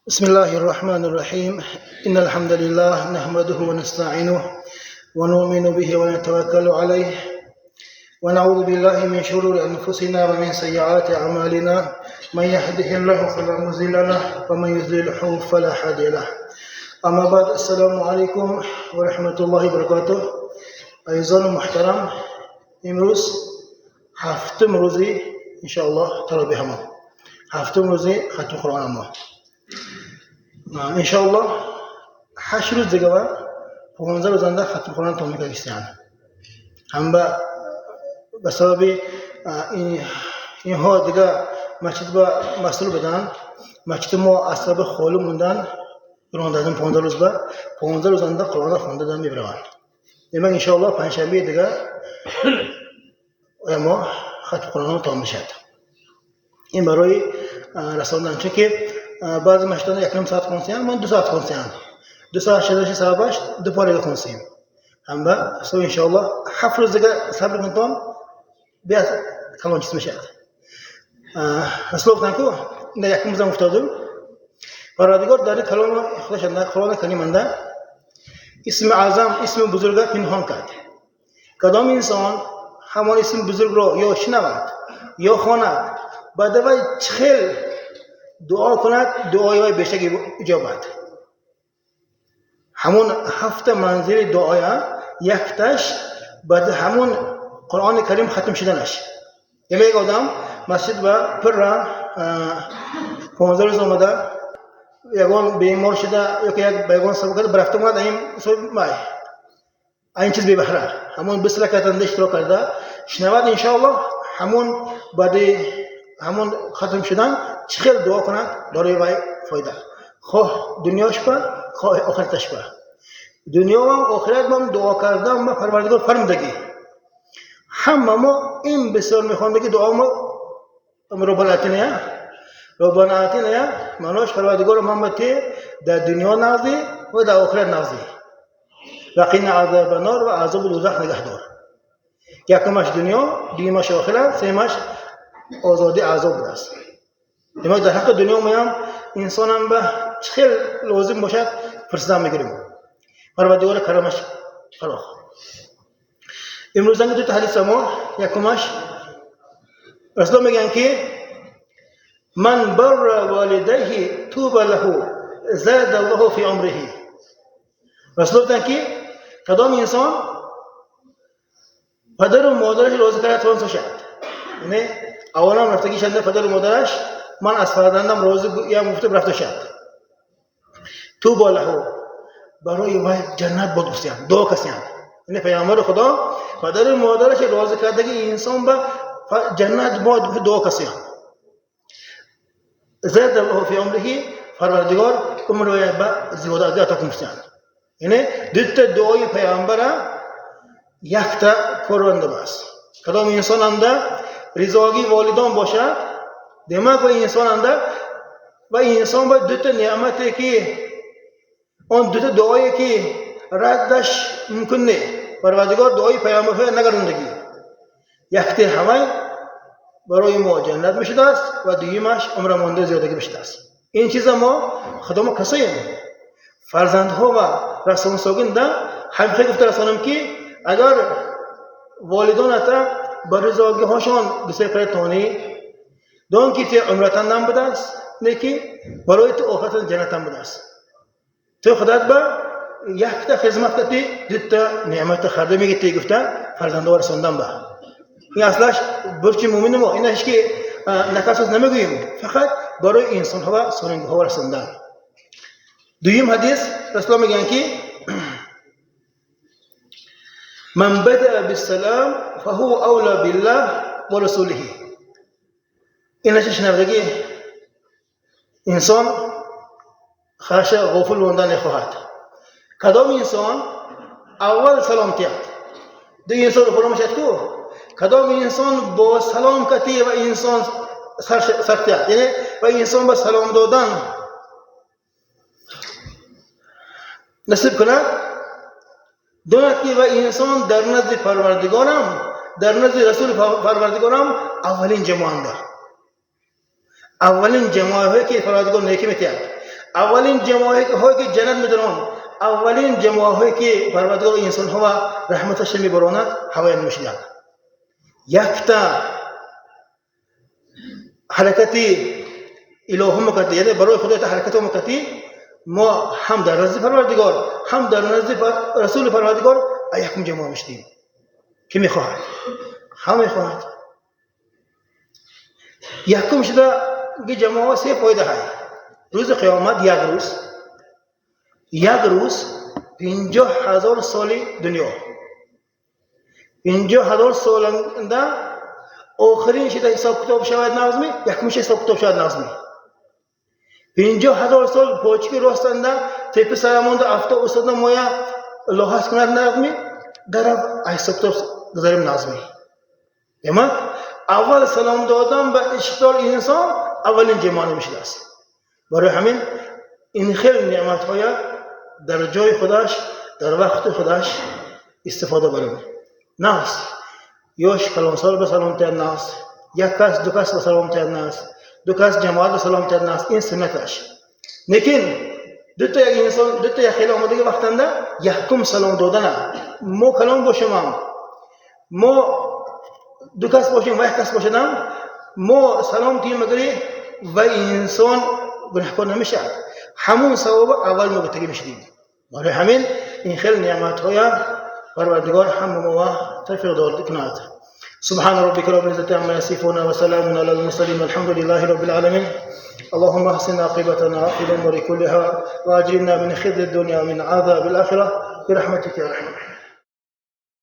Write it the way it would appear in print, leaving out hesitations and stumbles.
بسم الله الرحمن الرحيم إن الحمد لله نحمده ونستعينه ونؤمن به ونتوكل عليه ونعوذ بالله من شرور أنفسنا ومن سيئات أعمالنا من يهده الله فلا مضل له ومن يضلل فلا هادي له أما بعد السلام عليكم ورحمة الله وبركاته عزیزان محترم امروز هفتم روزی انشاءالله تراویح ما هفتم روزی ختم قرآن ما انشاءالله 8 روز دیگه و 15 روزنده ختم قرآن تمام کردیم هم به سبب اینها دیگه مسجد با مسئول بدن مسجد ما اصلا خالی موندن قرآن دادن 15 روز با 15 روزنده قرآن خونده دادن میبرن دیگه انشاءالله پنجشنبه دیگه ما ختم قرآن تمام میشه این برای رساندن چون که بعضی مشتان یک نیم ساعت خونسیان من 2 ساعت خونسیان 2 ساعت شدهش ساعتش دو پاره خونسیم هم با سو انشاءالله 7 روز دیگه صبر کنم بیاد کلان چیز میشه اصلا گفتن که این یک روز افتادم پرادگار داره کلام خودش اندر قرآن کریم اندر اسم اعظم اسم بزرگ پنهان کرد کدام انسان همان اسم بزرگ رو یا شنود یا خواند بعد وی چخیل دعا کند دعای وی بیشک اجابت همون 7 منزل دعای یکتاش بعد همون قرآن کریم ختم شدنش یعنی یک آدم مسجد با پر 15 روز آمده یکان بیمار شده یا که یک بیگان سبب کرده برفته اومد این سوی مای این چیز ببهره همون 20 رکعت اشتراک کرده شنود انشاءالله همون بعد همون ختم شدن چخیل دعا کنند داره وای فایده خواه دنیاش با خواه آخرتش با دنیا هم آخرت هم دعا کردن با پروردگار فرمودگی همه ما این بسیار میخوانده که دعا ما ربنا آتینا منوش پروردگار محمدی در دنیا نازی و در آخرت نازی وقینا عذاب النار و عذاب دوزخ نگهدار یکمش دنیا دیمش آخرت سومش آزادی عذاب است اما در حق دنیا میام انسان هم به خیلی لازم باشد فرصت میگیریم پروردگار کرمش فراخ امروز هم تو حدیث ما یکمش رسول میگن که من بر والدیه توب له زاد الله فی عمره رسول میگن که کدام انسان پدر و مادرش راضی کرد توان شد یعنی اولا رفتگی شده پدر و مادرش من از فرزندم راضی یا مفتم رفته شد تو باله برای وای جنت بود گفتیم دو کسیان یعنی پیامبر خدا پدر و مادرش راضی کرده که انسان به جنت بود دو کسیان زاد الله فی عمره پروردگار عمر وی با زیادتی عطا کنه یعنی دیت دعای پیامبر یک تا پرونده باست کدام انسان انده رضاگی والدان باشد دماغ و انسان انده و انسان باید دو تا نعمتی که اون دو تا دعایی که ردش ممکن نه پروردگار دعای پیامبر نگرندگی یک تا همه برای ما جنت میشده است و دویمش عمر مانده زیادگی میشده است این چیزا ما خدام کسایی فرزندها و رسول سوگند همیشه گفته رسولم که اگر والدان اتا بر رضاگی هاشون بسیار کرتانی دون که تی عمرتان نام بده است نیکی برای تو آخرت جنت هم بده است تو خدات با یک تا خدمت کردی دیتا نعمت خرده میگی تی گفته فرزندوار رسوندن با این اصلش برچی مومن ما اینش که نکاسوز نمیگوییم فقط برای انسان ها و سرنگ ها رسوندن دویم حدیث رسول میگن که من بدأ بالسلام فهو أولى بالله ورسوله اینش شنودگی انسان خاشه غفل موندن خواهد کدام انسان اول سلام کرد دو انسان رو فراموش کرد کدام انسان با سلام کردی و انسان سر کرد یعنی و انسان با سلام دادن نصیب کند داند که و انسان در نزد پروردگارم در نزد رسول پروردگارم اولین جماعت اولین جماعتی که پروردگار نیکی میکرد اولین جماعی که جنت میدرون اولین جماعی که پروردگار انسان ها رحمتش میبراند هوای نمیشیند یکتا حرکتی الهی مکتی یعنی برای خدای حرکت مکتی ما هم در نزد پروردگار هم در نزد رسول پروردگار یکم جماع میشیم که میخواهد هم میخواهد یکم شده که جماع سه فایده های روز قیامت یک روز 50,000 سال دنیا 50,000 سال انده آخرین شده حساب کتاب شود نظمی یکمش حساب کتاب شود نظمی 50,000 سال پاچکی راست انده تیپ سرمانده افتا استاد مایا لاحظ کند نظمی در حساب کتاب گذاریم نظمی اما اول سلام دادن به اشتغال انسان اولین جماع نمیشه است برای همین این خیلی نعمت های در جای خودش در وقت خودش استفاده بریم نه است یوش کلام سال به سلام تر نه است یک کس دو کس به سلام تر نه است دو کس جماعت به سلام تر نه است این سنتش لیکن دو تا یک انسان دو تا یک خیلی آماده وقت انده یکم سلام دادن ما کلام باشم ما دو کس باشیم و یک کس باشدم ما سلام تیم مگری و انسان گناهکار نمیشه همون ثواب اول ما بتگی میشدیم برای همین این خیلی نعمت های پروردگار هم ما توفیق داد کند سبحان ربك رب العزة عما يصفون وسلام على المرسلين والحمد لله رب العالمين اللهم احسن عاقبتنا في الامور كلها واجرنا من خزي الدنيا ومن عذاب الاخره برحمتك يا ارحم الراحمين